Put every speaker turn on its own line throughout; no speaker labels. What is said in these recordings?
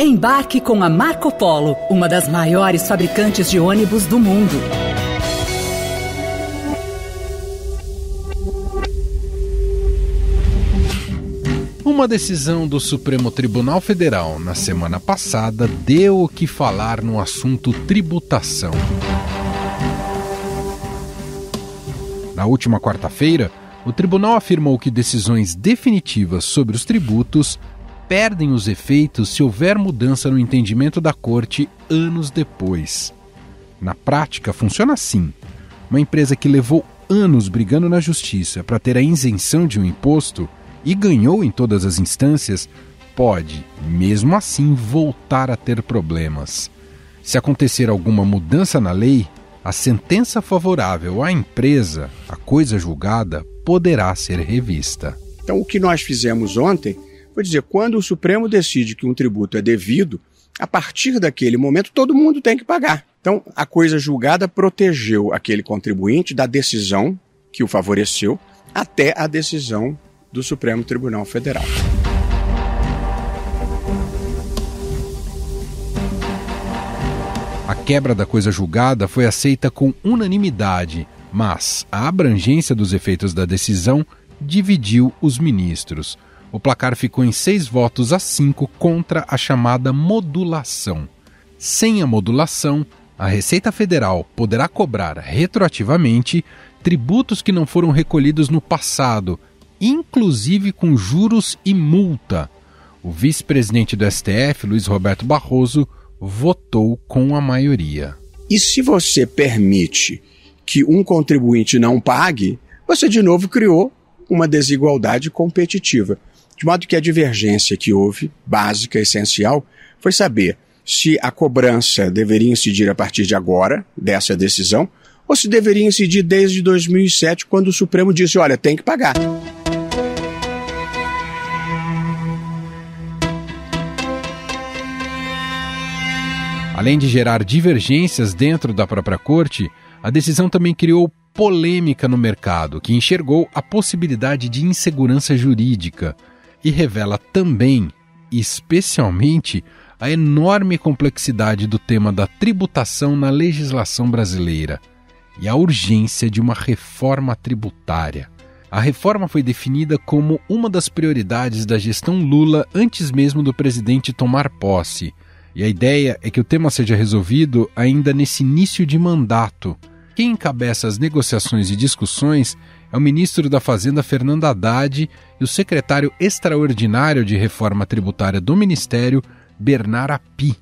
Embarque com a Marco Polo, uma das maiores fabricantes de ônibus do mundo.
Uma decisão do Supremo Tribunal Federal na semana passada deu o que falar no assunto tributação. Na última quarta-feira, o tribunal afirmou que decisões definitivas sobre os tributos perdem os efeitos se houver mudança no entendimento da Corte anos depois. Na prática, funciona assim. Uma empresa que levou anos brigando na justiça para ter a isenção de um imposto e ganhou em todas as instâncias, pode, mesmo assim, voltar a ter problemas. Se acontecer alguma mudança na lei, a sentença favorável à empresa, a coisa julgada, poderá ser revista.
Então, o que nós fizemos ontem foi dizer, quando o Supremo decide que um tributo é devido, a partir daquele momento todo mundo tem que pagar. Então, a coisa julgada protegeu aquele contribuinte da decisão que o favoreceu até a decisão do Supremo Tribunal Federal.
A quebra da coisa julgada foi aceita com unanimidade, mas a abrangência dos efeitos da decisão dividiu os ministros. O placar ficou em 6-5 contra a chamada modulação. Sem a modulação, a Receita Federal poderá cobrar retroativamente tributos que não foram recolhidos no passado, inclusive com juros e multa. O vice-presidente do STF, Luiz Roberto Barroso, votou com a maioria.
E se você permite que um contribuinte não pague, você de novo criou uma desigualdade competitiva. De modo que a divergência que houve, básica, essencial, foi saber se a cobrança deveria incidir a partir de agora, dessa decisão, ou se deveria incidir desde 2007, quando o Supremo disse, olha, tem que pagar.
Além de gerar divergências dentro da própria Corte, a decisão também criou polêmica no mercado, que enxergou a possibilidade de insegurança jurídica e revela também, especialmente, a enorme complexidade do tema da tributação na legislação brasileira e a urgência de uma reforma tributária. A reforma foi definida como uma das prioridades da gestão Lula antes mesmo do presidente tomar posse. E a ideia é que o tema seja resolvido ainda nesse início de mandato. Quem encabeça as negociações e discussões é o ministro da Fazenda, Fernando Haddad, e o secretário extraordinário de Reforma Tributária do Ministério, Bernard Api.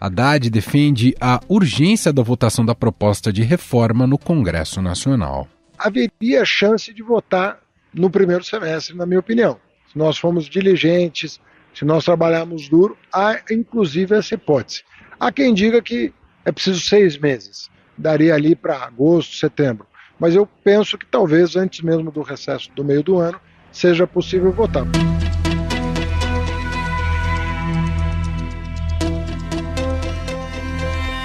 Haddad defende a urgência da votação da proposta de reforma no Congresso Nacional.
Haveria chance de votar no primeiro semestre, na minha opinião. Se nós formos diligentes, se nós trabalharmos duro, há inclusive essa hipótese. Há quem diga que é preciso 6 meses, daria ali para agosto, setembro. Mas eu penso que talvez antes mesmo do recesso do meio do ano seja possível votar.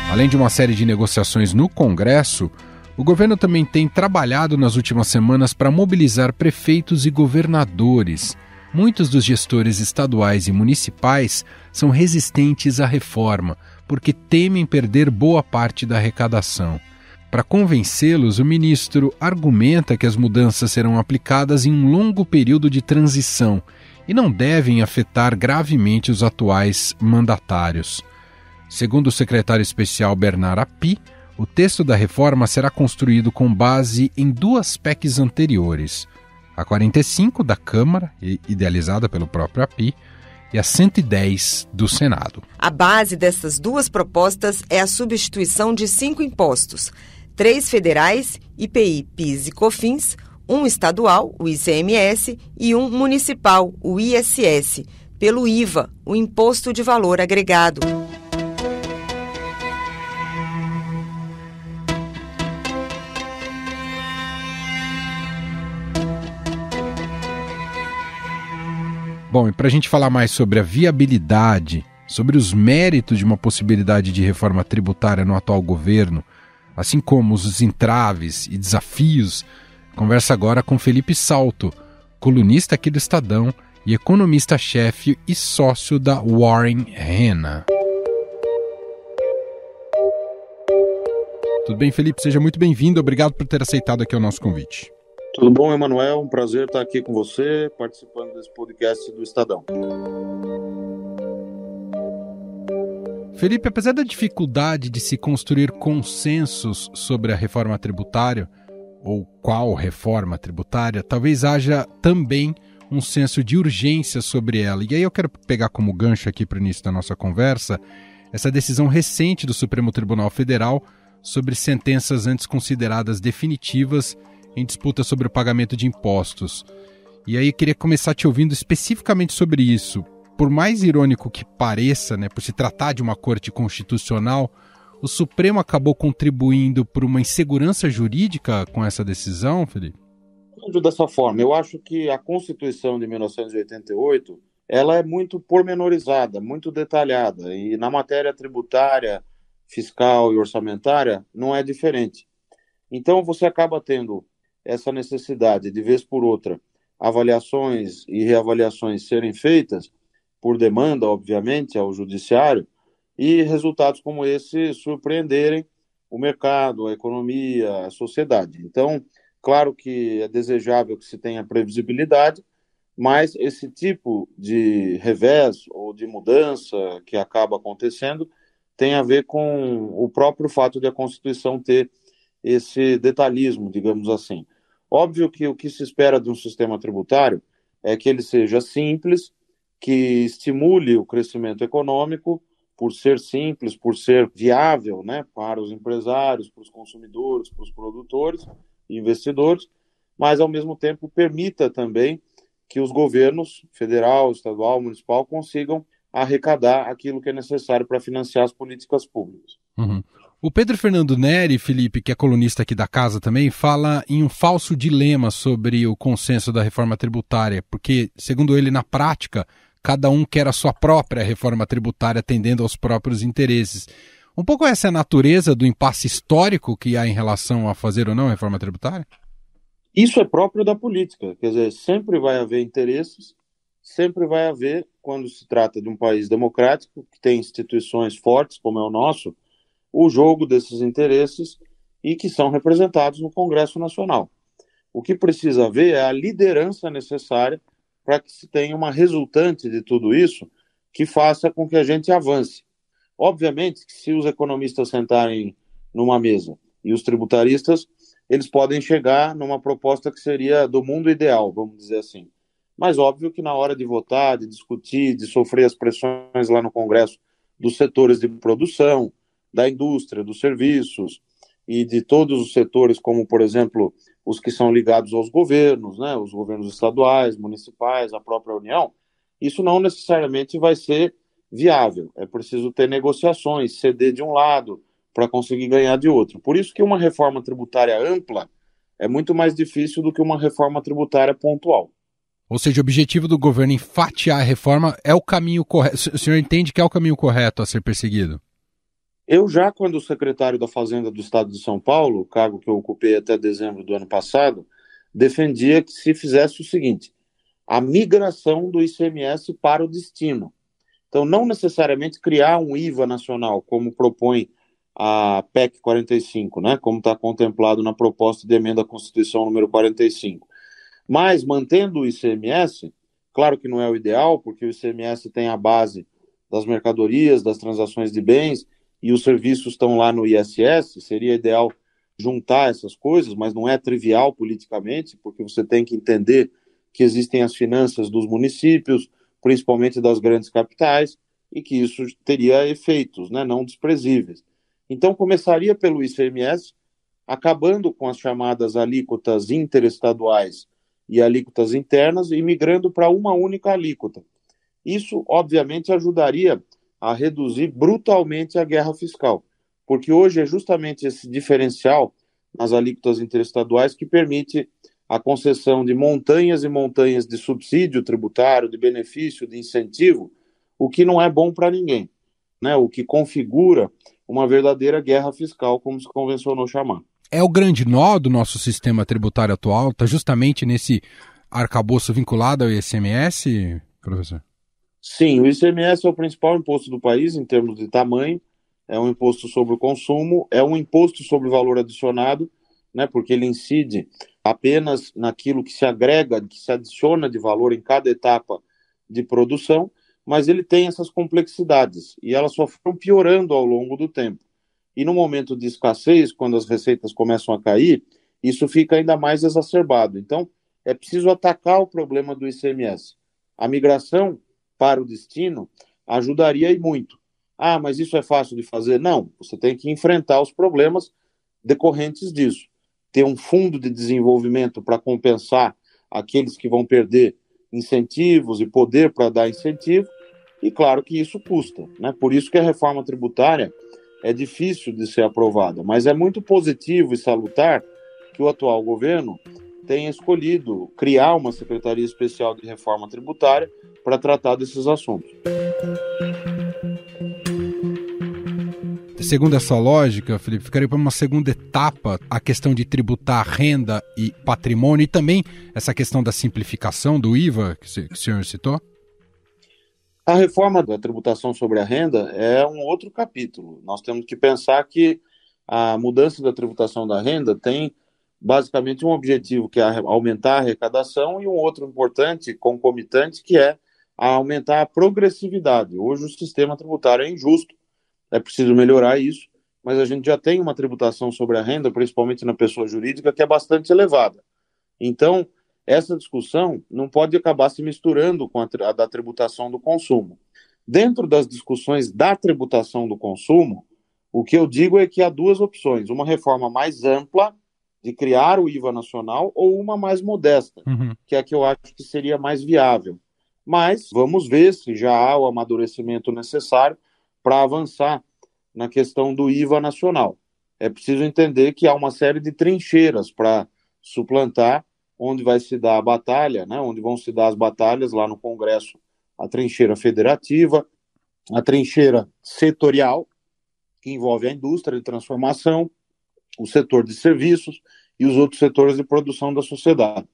Além de uma série de negociações no Congresso, o governo também tem trabalhado nas últimas semanas para mobilizar prefeitos e governadores. Muitos dos gestores estaduais e municipais são resistentes à reforma, porque temem perder boa parte da arrecadação. Para convencê-los, o ministro argumenta que as mudanças serão aplicadas em um longo período de transição e não devem afetar gravemente os atuais mandatários. Segundo o secretário especial Bernard Api, o texto da reforma será construído com base em 2 PECs anteriores. A 45 da Câmara, idealizada pelo próprio Api, e a 110 do Senado.
A base dessas 2 propostas é a substituição de 5 impostos, 3 federais, IPI, PIS e COFINS, 1 estadual, o ICMS, e 1 municipal, o ISS, pelo IVA, o Imposto de Valor Agregado.
Bom, e para a gente falar mais sobre a viabilidade, sobre os méritos de uma possibilidade de reforma tributária no atual governo, assim como os entraves e desafios, conversa agora com Felipe Salto, colunista aqui do Estadão e economista-chefe e sócio da Warren Hanna. Tudo bem, Felipe? Seja muito bem-vindo. Obrigado por ter aceitado aqui o nosso convite.
Tudo bom, Emanuel? Um prazer estar aqui com você, participando desse podcast do Estadão.
Felipe, apesar da dificuldade de se construir consensos sobre a reforma tributária, ou qual reforma tributária, talvez haja também um senso de urgência sobre ela. E aí eu quero pegar como gancho aqui para o início da nossa conversa essa decisão recente do Supremo Tribunal Federal sobre sentenças antes consideradas definitivas em disputa sobre o pagamento de impostos. E aí eu queria começar te ouvindo especificamente sobre isso. Por mais irônico que pareça, né, por se tratar de uma corte constitucional, o Supremo acabou contribuindo para uma insegurança jurídica com essa decisão, Felipe?
Dessa forma, eu acho que a Constituição de 1988 ela é muito pormenorizada, muito detalhada, e na matéria tributária, fiscal e orçamentária não é diferente. Então você acaba tendo essa necessidade de, vez por outra, avaliações e reavaliações serem feitas por demanda, obviamente, ao judiciário, e resultados como esse surpreenderem o mercado, a economia, a sociedade. Então, claro que é desejável que se tenha previsibilidade, mas esse tipo de revés ou de mudança que acaba acontecendo tem a ver com o próprio fato de a Constituição ter esse detalhismo, digamos assim. Óbvio que o que se espera de um sistema tributário é que ele seja simples, que estimule o crescimento econômico, por ser simples, por ser viável, né, para os empresários, para os consumidores, para os produtores e investidores, mas, ao mesmo tempo, permita também que os governos federal, estadual, municipal consigam arrecadar aquilo que é necessário para financiar as políticas públicas.
Uhum. O Pedro Fernando Neri, Felipe, que é colunista aqui da casa também, fala em um falso dilema sobre o consenso da reforma tributária, porque, segundo ele, na prática, cada um quer a sua própria reforma tributária atendendo aos próprios interesses. Um pouco essa é a natureza do impasse histórico que há em relação a fazer ou não a reforma tributária?
Isso é próprio da política, quer dizer, sempre vai haver interesses, sempre vai haver, quando se trata de um país democrático, que tem instituições fortes, como é o nosso, o jogo desses interesses e que são representados no Congresso Nacional. O que precisa haver é a liderança necessária para que se tenha uma resultante de tudo isso que faça com que a gente avance. Obviamente que se os economistas sentarem numa mesa e os tributaristas, eles podem chegar numa proposta que seria do mundo ideal, vamos dizer assim. Mas óbvio que na hora de votar, de discutir, de sofrer as pressões lá no Congresso dos setores de produção, da indústria, dos serviços e de todos os setores, como, por exemplo, os que são ligados aos governos, né, os governos estaduais, municipais, a própria União, isso não necessariamente vai ser viável. É preciso ter negociações, ceder de um lado para conseguir ganhar de outro. Por isso que uma reforma tributária ampla é muito mais difícil do que uma reforma tributária pontual.
Ou seja, o objetivo do governo em fatiar a reforma é o caminho correto. O senhor entende que é o caminho correto a ser perseguido?
Eu já, quando secretário da Fazenda do Estado de São Paulo, cargo que eu ocupei até dezembro do ano passado, defendia que se fizesse o seguinte: a migração do ICMS para o destino. Então, não necessariamente criar um IVA nacional, como propõe a PEC 45, né, como está contemplado na proposta de emenda à Constituição número 45. Mas, mantendo o ICMS, claro que não é o ideal, porque o ICMS tem a base das mercadorias, das transações de bens, e os serviços estão lá no ISS, seria ideal juntar essas coisas, mas não é trivial politicamente, porque você tem que entender que existem as finanças dos municípios, principalmente das grandes capitais, e que isso teria efeitos, né, não desprezíveis. Então, começaria pelo ICMS, acabando com as chamadas alíquotas interestaduais e alíquotas internas e migrando para uma única alíquota. Isso, obviamente, ajudaria a reduzir brutalmente a guerra fiscal, porque hoje é justamente esse diferencial nas alíquotas interestaduais que permite a concessão de montanhas e montanhas de subsídio tributário, de benefício, de incentivo, o que não é bom para ninguém, né? O que configura uma verdadeira guerra fiscal, como se convencionou chamar.
É o grande nó do nosso sistema tributário atual, está justamente nesse arcabouço vinculado ao ICMS, professor?
Sim, o ICMS é o principal imposto do país em termos de tamanho, é um imposto sobre o consumo, é um imposto sobre o valor adicionado, né, porque ele incide apenas naquilo que se agrega, que se adiciona de valor em cada etapa de produção, mas ele tem essas complexidades e elas só foram piorando ao longo do tempo. E no momento de escassez, quando as receitas começam a cair, isso fica ainda mais exacerbado. Então, é preciso atacar o problema do ICMS. A migração para o destino ajudaria e muito. Ah, mas isso é fácil de fazer? Não, você tem que enfrentar os problemas decorrentes disso. Ter um fundo de desenvolvimento para compensar aqueles que vão perder incentivos e poder para dar incentivo, e claro que isso custa, né? Por isso que a reforma tributária é difícil de ser aprovada, mas é muito positivo e salutar que o atual governo tenha escolhido criar uma Secretaria Especial de Reforma Tributária para tratar desses assuntos.
Segundo essa lógica, Felipe, ficaria para uma segunda etapa a questão de tributar renda e patrimônio e também essa questão da simplificação do IVA que o senhor citou?
A reforma da tributação sobre a renda é um outro capítulo. Nós temos que pensar que a mudança da tributação da renda tem basicamente um objetivo, que é aumentar a arrecadação, e um outro importante, concomitante, que é aumentar a progressividade. Hoje o sistema tributário é injusto, é preciso melhorar isso, mas a gente já tem uma tributação sobre a renda, principalmente na pessoa jurídica, que é bastante elevada. Então, essa discussão não pode acabar se misturando com a da tributação do consumo. Dentro das discussões da tributação do consumo, o que eu digo é que há duas opções: uma reforma mais ampla, de criar o IVA nacional, ou uma mais modesta, que é a que eu acho que seria mais viável. Mas vamos ver se já há o amadurecimento necessário para avançar na questão do IVA nacional. É preciso entender que há uma série de trincheiras para suplantar onde vai se dar a batalha, né, onde vão se dar as batalhas lá no Congresso, a trincheira federativa, a trincheira setorial, que envolve a indústria de transformação, o setor de serviços e os outros setores de produção da sociedade.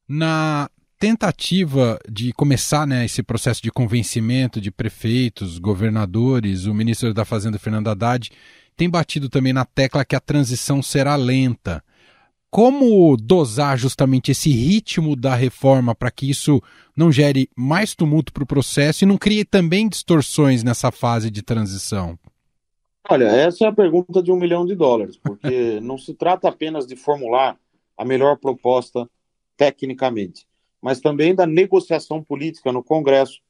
Na tentativa de começar, né, esse processo de convencimento de prefeitos, governadores, o ministro da Fazenda, Fernando Haddad, tem batido também na tecla que a transição será lenta. Como dosar justamente esse ritmo da reforma para que isso não gere mais tumulto para o processo e não crie também distorções nessa fase de transição?
Olha, essa é a pergunta de $1 milhão, porque não se trata apenas de formular a melhor proposta tecnicamente, mas também da negociação política no Congresso,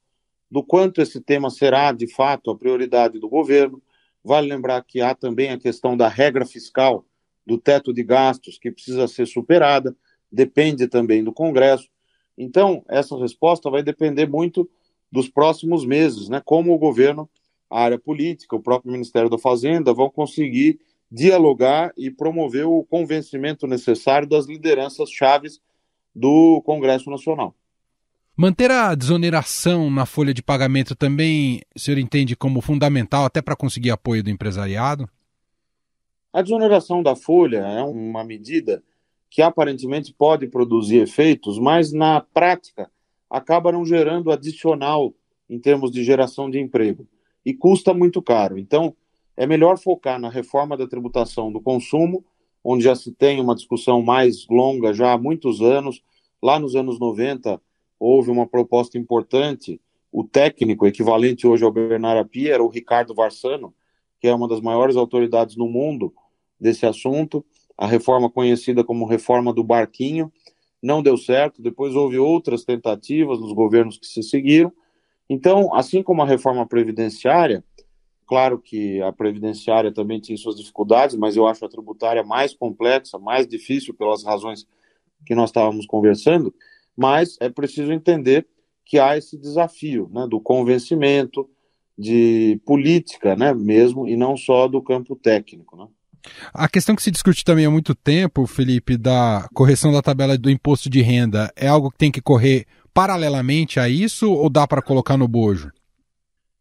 do quanto esse tema será, de fato, a prioridade do governo. Vale lembrar que há também a questão da regra fiscal, do teto de gastos, que precisa ser superada, depende também do Congresso. Então, essa resposta vai depender muito dos próximos meses, né? Como o governo, a área política, o próprio Ministério da Fazenda vão conseguir dialogar e promover o convencimento necessário das lideranças chaves do Congresso Nacional.
Manter a desoneração na folha de pagamento também, o senhor entende como fundamental até para conseguir apoio do empresariado?
A desoneração da folha é uma medida que aparentemente pode produzir efeitos, mas na prática acaba não gerando adicional em termos de geração de emprego e custa muito caro. Então, é melhor focar na reforma da tributação do consumo, onde já se tem uma discussão mais longa já há muitos anos. Lá nos anos 90 houve uma proposta importante, o técnico equivalente hoje ao Bernard Api era o Ricardo Varsano, que é uma das maiores autoridades no mundo desse assunto. A reforma conhecida como reforma do barquinho não deu certo, depois houve outras tentativas nos governos que se seguiram. Então, assim como a reforma previdenciária, claro que a previdenciária também tinha suas dificuldades, mas eu acho a tributária mais complexa, mais difícil pelas razões que nós estávamos conversando, mas é preciso entender que há esse desafio, né, do convencimento, de política, né, mesmo, e não só do campo técnico, né.
A questão que se discute também há muito tempo, Felipe, da correção da tabela do imposto de renda, é algo que tem que correr paralelamente a isso ou dá para colocar no bojo?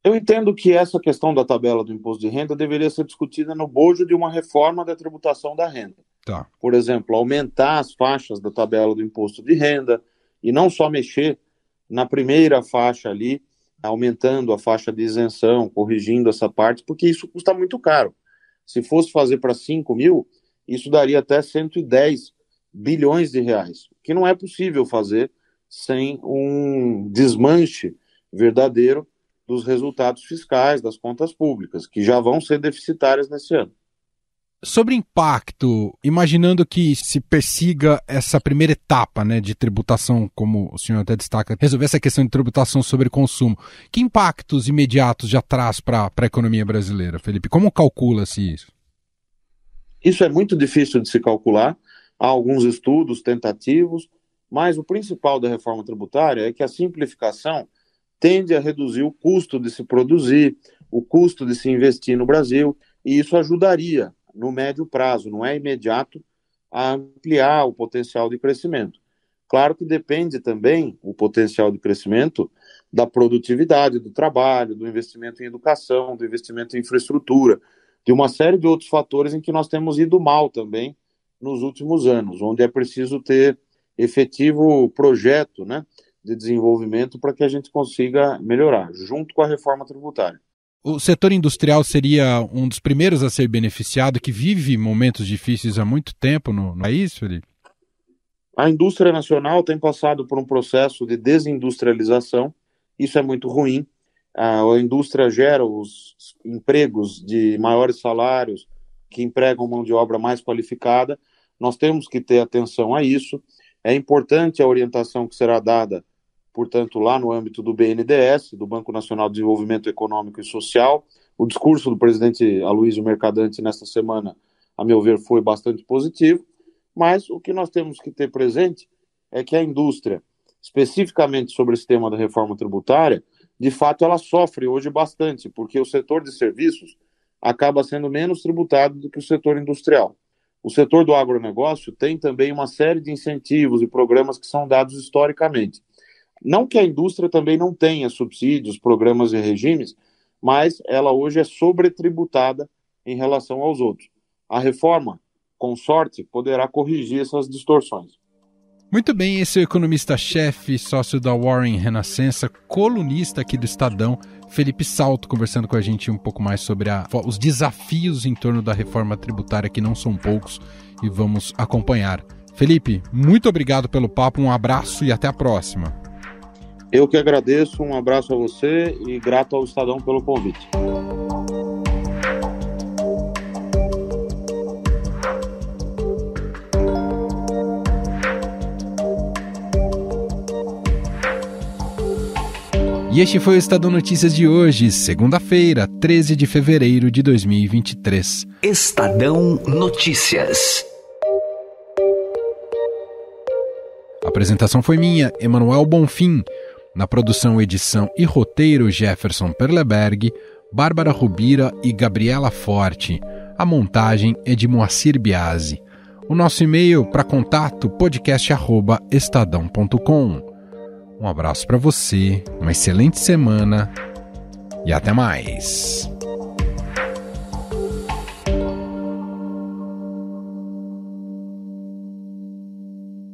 Eu entendo que essa questão da tabela do imposto de renda deveria ser discutida no bojo de uma reforma da tributação da renda.
Tá.
Por exemplo, aumentar as faixas da tabela do imposto de renda, e não só mexer na primeira faixa ali, aumentando a faixa de isenção, corrigindo essa parte, porque isso custa muito caro. Se fosse fazer para 5 mil, isso daria até 110 bilhões de reais, que não é possível fazer sem um desmanche verdadeiro dos resultados fiscais das contas públicas, que já vão ser deficitárias nesse ano.
Sobre impacto, imaginando que se persiga essa primeira etapa, né, de tributação, como o senhor até destaca, resolver essa questão de tributação sobre consumo, que impactos imediatos já traz para a economia brasileira, Felipe? Como calcula-se isso?
Isso é muito difícil de se calcular, há alguns estudos tentativos, mas o principal da reforma tributária é que a simplificação tende a reduzir o custo de se produzir, o custo de se investir no Brasil, e isso ajudaria no médio prazo, não é imediato, a ampliar o potencial de crescimento. Claro que depende também o potencial de crescimento da produtividade do trabalho, do investimento em educação, do investimento em infraestrutura, de uma série de outros fatores em que nós temos ido mal também nos últimos anos, onde é preciso ter efetivo projeto, né, de desenvolvimento para que a gente consiga melhorar, junto com a reforma tributária.
O setor industrial seria um dos primeiros a ser beneficiado, que vive momentos difíceis há muito tempo no país, Felipe?
A indústria nacional tem passado por um processo de desindustrialização, isso é muito ruim. A indústria gera os empregos de maiores salários, que empregam mão de obra mais qualificada. Nós temos que ter atenção a isso. É importante a orientação que será dada, portanto, lá no âmbito do BNDES, do Banco Nacional de Desenvolvimento Econômico e Social. O discurso do presidente Aloysio Mercadante nesta semana, a meu ver, foi bastante positivo, mas o que nós temos que ter presente é que a indústria, especificamente sobre esse tema da reforma tributária, de fato ela sofre hoje bastante, porque o setor de serviços acaba sendo menos tributado do que o setor industrial. O setor do agronegócio tem também uma série de incentivos e programas que são dados historicamente. Não que a indústria também não tenha subsídios, programas e regimes, mas ela hoje é sobretributada em relação aos outros. A reforma, com sorte, poderá corrigir essas distorções.
Muito bem, esse é o economista-chefe, sócio da Warren Renascença, colunista aqui do Estadão, Felipe Salto, conversando com a gente um pouco mais sobre os desafios em torno da reforma tributária, que não são poucos, e vamos acompanhar. Felipe, muito obrigado pelo papo, um abraço e até a próxima.
Eu que agradeço, um abraço a você e grato ao Estadão pelo convite.
E este foi o Estadão Notícias de hoje, segunda-feira, 13 de fevereiro de 2023.
Estadão Notícias.
A apresentação foi minha, Emanuel Bonfim. Na produção, edição e roteiro, Jefferson Perleberg, Bárbara Rubira e Gabriela Forte. A montagem é de Moacir Biasi. O nosso e-mail para contato, podcast@estadão.com. Um abraço para você, uma excelente semana e até mais.